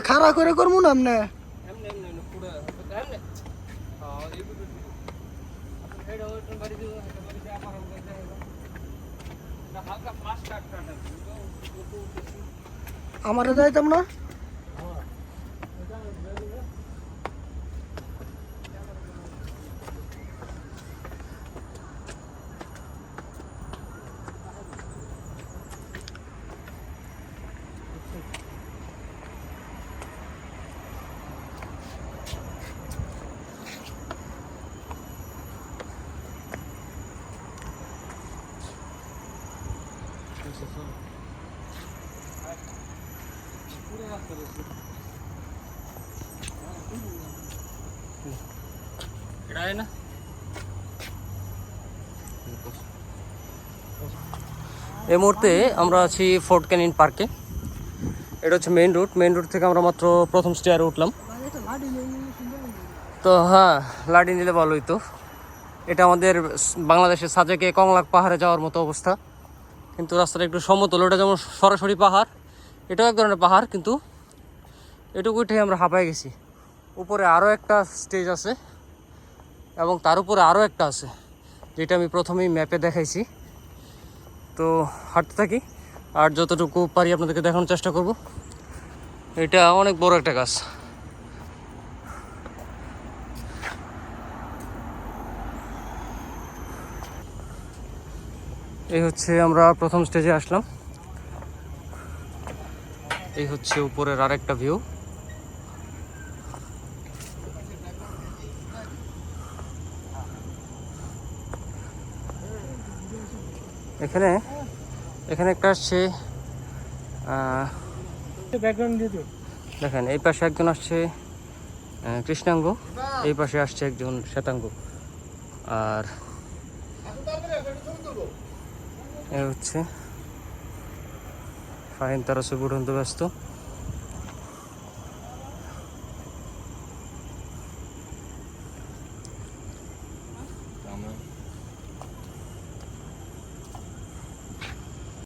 খাড়া করে করবো না আপনি। আমারে যাইতাম না। এই মুহূর্তে আমরা আছি ফোর্ট ক্যানিং পার্কে। এটা হচ্ছে মেইন রোড থেকে আমরা মাত্র প্রথম স্টেয়ারে উঠলাম। তো হ্যাঁ, লাডি নিলে ভালো হইতো। এটা আমাদের বাংলাদেশের সাজেকে কংলাক পাহাড়ে যাওয়ার মতো অবস্থা, কিন্তু রাস্তাটা একটু সমতল। ওটা যেমন সরাসরি পাহাড়, এটাও এক ধরনের পাহাড়, কিন্তু এটুকু উঠে আমরা হাঁপায় গেছি। উপরে আরও একটা স্টেজ আছে এবং তার উপরে আরও একটা আছে, যেটা আমি প্রথমেই ম্যাপে দেখাইছি। তো হাঁটতে থাকি আর যতটুকু পারি আপনাদেরকে দেখানোর চেষ্টা করব। এটা অনেক বড় একটা গাছ। এই হচ্ছে আমরা প্রথম স্টেজে আসলাম। এই হচ্ছে উপরের আরেকটা ভিউ। এখানে একটা আসছে, দেখেন এই পাশে একজন আসছে কৃষ্ণাঙ্গ, এই পাশে আসছে একজন শ্বেতাঙ্গ, আর এই হচ্ছে ফাহিম, তারা ছবি উঠতে ব্যস্ত।